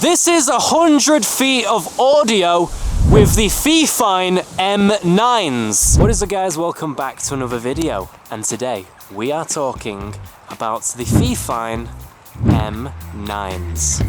This is 100 feet of audio with the FIFINE M9s. What is up guys, welcome back to another video, and today we are talking about the FIFINE M9s.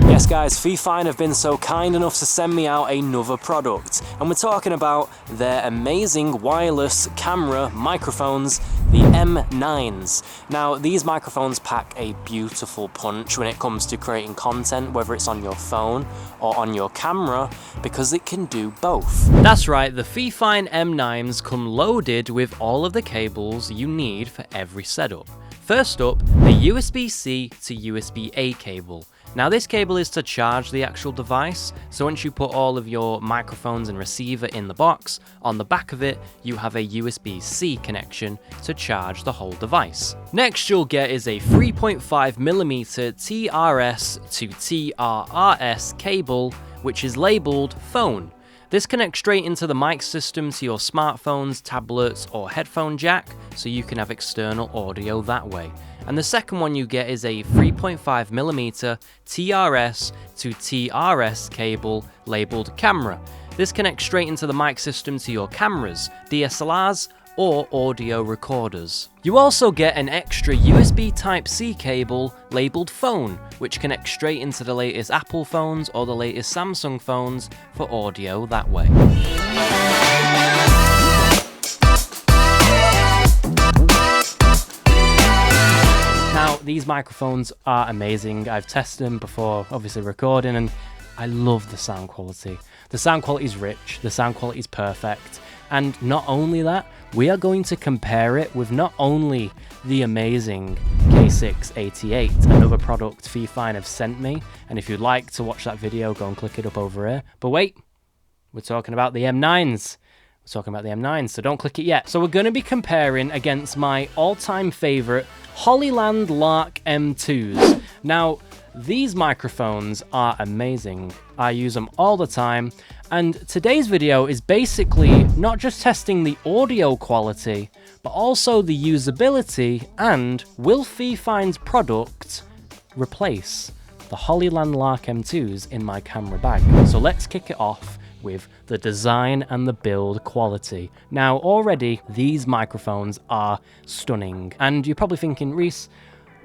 Yes guys, FIFINE have been so kind enough to send me out another product, and we're talking about their amazing wireless camera microphones, the M9s. Now these microphones pack a beautiful punch when it comes to creating content, whether it's on your phone or on your camera, because it can do both. That's right, the FIFINE M9s come loaded with all of the cables you need for every setup. First up, the USB-C to USB-A cable. Now this cable is to charge the actual device, so once you put all of your microphones and receiver in the box, on the back of it you have a USB-C connection to charge the whole device. Next you'll get is a 3.5mm TRS to TRRS cable, which is labelled phone. This connects straight into the mic system to your smartphones, tablets or headphone jack, so you can have external audio that way. And the second one you get is a 3.5mm TRS to TRS cable labelled camera. This connects straight into the mic system to your cameras, DSLRs or audio recorders. You also get an extra USB Type-C cable labelled phone, which connects straight into the latest Apple phones or the latest Samsung phones for audio that way. Now, these microphones are amazing. I've tested them before, obviously recording, and I love the sound quality. The sound quality is rich, the sound quality is perfect, and not only that, we are going to compare it with not only the amazing K688, another product FIFINE have sent me, and if you'd like to watch that video, go and click it up over here. But wait, we're talking about the M9s. We're talking about the M9s, so don't click it yet. So we're going to be comparing against my all-time favourite Hollyland Lark M2s. Now, these microphones are amazing. I use them all the time, and today's video is basically not just testing the audio quality, but also the usability, and will FIFINE's product replace the Hollyland Lark M2s in my camera bag? So let's kick it off with the design and the build quality. Now already these microphones are stunning, and you're probably thinking, Reese,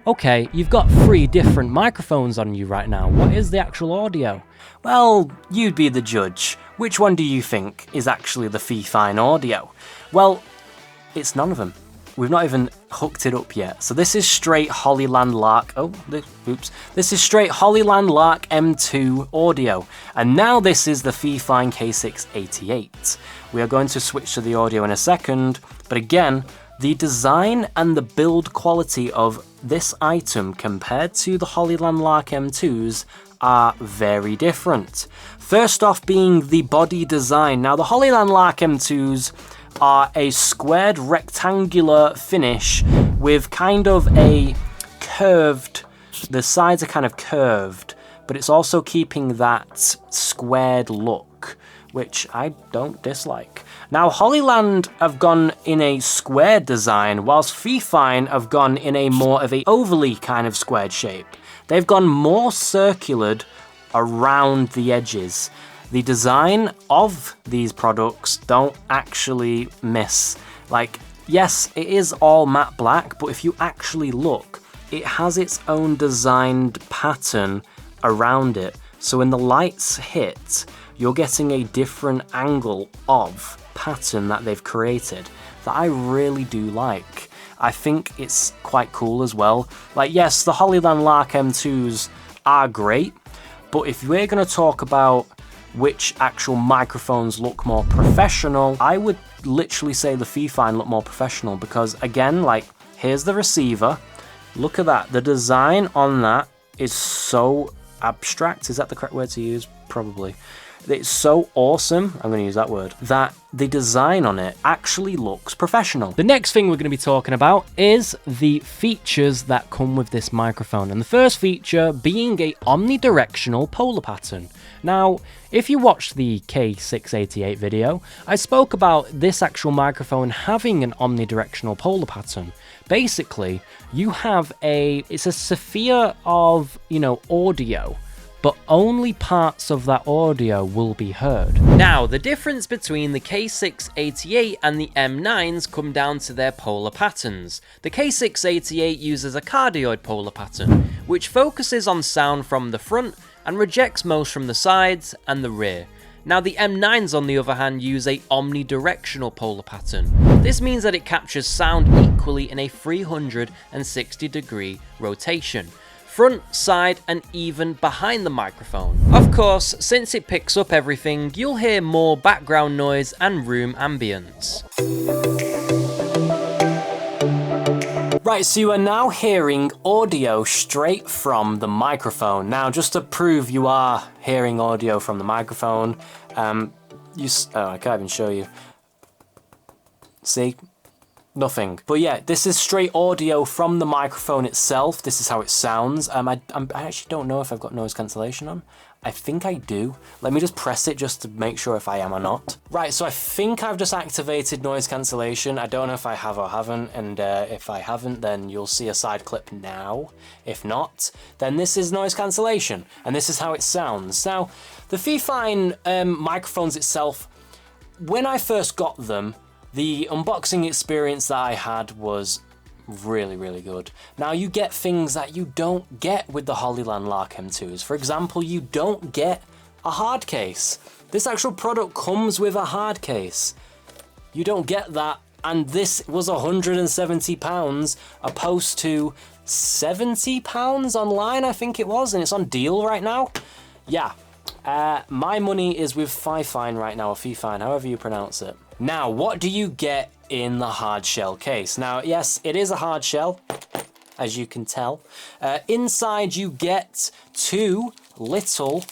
okay, you've got 3 different microphones on you right now. What is the actual audio? Well, you'd be the judge. Which one do you think is actually the FIFINE audio? Well, it's none of them. We've not even hooked it up yet. So this is straight Hollyland Lark. This is straight Hollyland Lark M2 audio. And now this is the FIFINE K688. We are going to switch to the audio in a second, but again, the design and the build quality of this item compared to the Hollyland Lark M2s are very different. First off being the body design. Now the Hollyland Lark M2s are a squared rectangular finish with kind of a curved, the sides are kind of curved, but it's also keeping that squared look, which I don't dislike. Now Hollyland have gone in a squared design, whilst FIFINE have gone in a more of a ovally kind of squared shape. They've gone more circular around the edges. The design of these products don't actually miss. Like, yes, it is all matte black, but if you actually look, it has its own designed pattern around it. So when the lights hit, you're getting a different angle of pattern that they've created that I really do like. I think it's quite cool as well. Like, yes, the Hollyland Lark M2s are great, but if we're going to talk about which actual microphones look more professional, I would literally say the FIFINE look more professional, because again, like, here's the receiver. Look at that. The design on that is so abstract. Is that the correct word to use? Probably. It's so awesome, I'm going to use that word, that the design on it actually looks professional. The next thing we're going to be talking about is the features that come with this microphone, and the first feature being a omnidirectional polar pattern. Now, if you watched the K688 video, I spoke about this actual microphone having an omnidirectional polar pattern. Basically, you have it's a sphere of, audio, but only parts of that audio will be heard. Now, the difference between the K688 and the M9s come down to their polar patterns. The K688 uses a cardioid polar pattern, which focuses on sound from the front and rejects most from the sides and the rear. Now, the M9s on the other hand use a omnidirectional polar pattern. This means that it captures sound equally in a 360-degree rotation, front, side, and even behind the microphone. Of course, since it picks up everything, you'll hear more background noise and room ambience. Right, so you are now hearing audio straight from the microphone. Now, just to prove you are hearing audio from the microphone, I can't even show you. See? Nothing. But yeah, this is straight audio from the microphone itself. This is how it sounds. I actually don't know if I've got noise cancellation on. I think I do. Let me just press it just to make sure if I am or not. Right, so I think I've just activated noise cancellation. I don't know if I have or haven't, and if I haven't, then you'll see a side clip now. If not, then this is noise cancellation, and this is how it sounds. Now, the FIFINE microphones itself, when I first got them, the unboxing experience that I had was really, really good. Now, you get things that you don't get with the Hollyland Lark M2s. For example, you don't get a hard case. This actual product comes with a hard case. You don't get that, and this was £170 opposed to £70 online, I think it was, and it's on deal right now. Yeah, my money is with FIFINE right now, or FIFINE, however you pronounce it. Now, what do you get in the hard shell case? Now, yes, it is a hard shell, as you can tell. Inside you get two little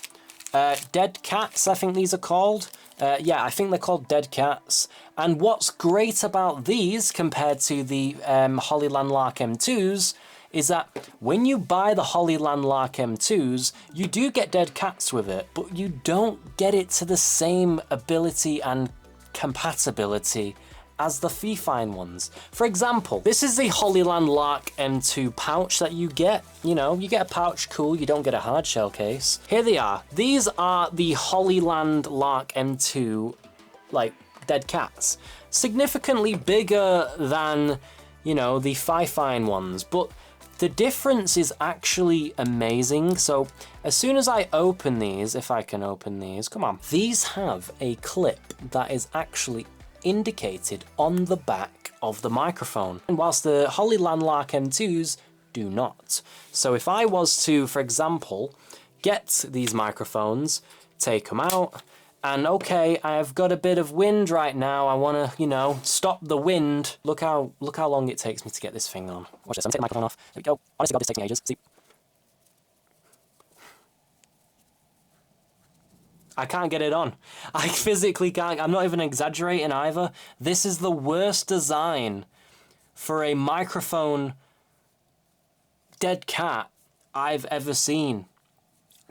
dead cats, I think these are called. Yeah, I think they're called dead cats. And what's great about these compared to the Hollyland Lark M2s is that when you buy the Hollyland Lark M2s, you do get dead cats with it, but you don't get it to the same ability and compatibility as the FIFINE ones. For example, this is the Hollyland Lark M2 pouch that you get. You know, you get a pouch, cool, you don't get a hard shell case. Here they are. These are the Hollyland Lark M2, like, dead cats. Significantly bigger than, you know, the FIFINE ones, but the difference is actually amazing. So as soon as I open these, if I can open these, come on. These have a clip that is actually indicated on the back of the microphone, and whilst the Hollyland Lark M2s do not. So if I was to, for example, get these microphones, take them out, and okay, I've got a bit of wind right now, I want to, you know, stop the wind. Look how long it takes me to get this thing on. Watch this, I'm going to take the microphone off. There we go. Honestly, God, this takes me ages. See? I can't get it on. I physically can't. I'm not even exaggerating either. This is the worst design for a microphone dead cat I've ever seen.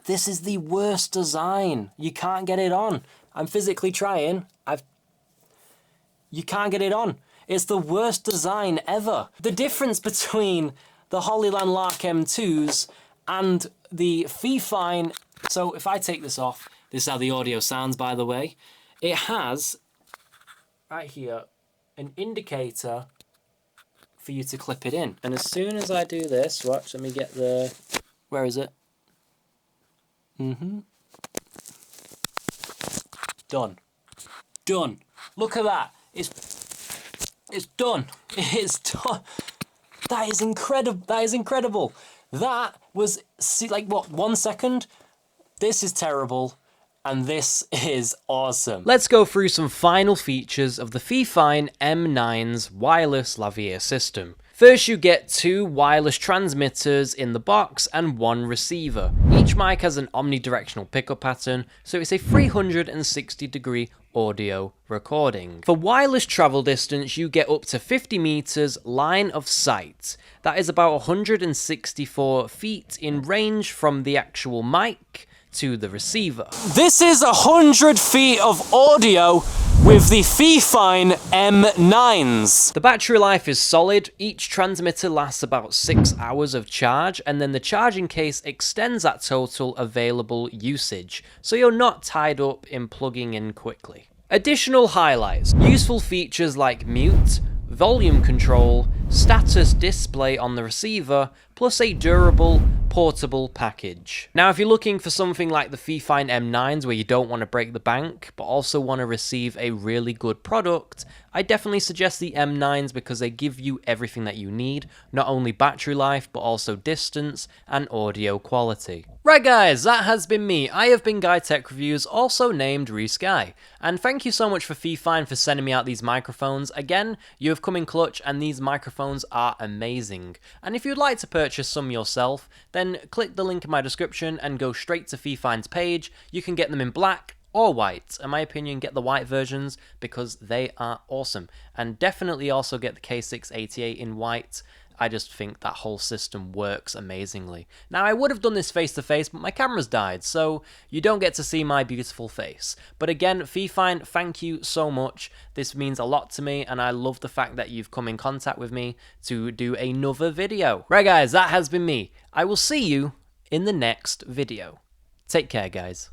This is the worst design. You can't get it on. I'm physically trying. You can't get it on. It's the worst design ever. The difference between the Hollyland Lark M2s and the FIFINE. So if I take this off, this is how the audio sounds, by the way. It has, right here, an indicator for you to clip it in. And as soon as I do this, watch, let me get the, where is it? Done. Done. Look at that. It's done. It's done. That is incredible. That is incredible. That was, like, what, 1 second? This is terrible. And this is awesome. Let's go through some final features of the FIFINE M9's wireless lavalier system. First, you get 2 wireless transmitters in the box and 1 receiver. Each mic has an omnidirectional pickup pattern, so it's a 360-degree audio recording. For wireless travel distance, you get up to 50 meters line of sight. That is about 164 feet in range from the actual mic to the receiver. This is 100 feet of audio with the FIFINE M9s. The battery life is solid. Each transmitter lasts about 6 hours of charge, and then the charging case extends that total available usage, so you're not tied up in plugging in quickly. Additional highlights: useful features like mute, volume control, status display on the receiver, plus a durable, portable package. Now, if you're looking for something like the FIFINE M9s where you don't want to break the bank, but also want to receive a really good product, I definitely suggest the M9s because they give you everything that you need, not only battery life, but also distance and audio quality. Right guys, that has been me. I have been Guy Tech Reviews, also named Reese Guy. And thank you so much for FIFINE for sending me out these microphones. Again, you have come in clutch and these microphones are amazing. And if you'd like to purchase some yourself, then click the link in my description and go straight to FIFINE's page. You can get them in black or white. In my opinion, get the white versions because they are awesome. And definitely also get the K688 in white. I just think that whole system works amazingly. Now, I would have done this face-to-face, but my camera's died, so you don't get to see my beautiful face. But again, FIFINE, thank you so much. This means a lot to me, and I love the fact that you've come in contact with me to do another video. Right, guys, that has been me. I will see you in the next video. Take care, guys.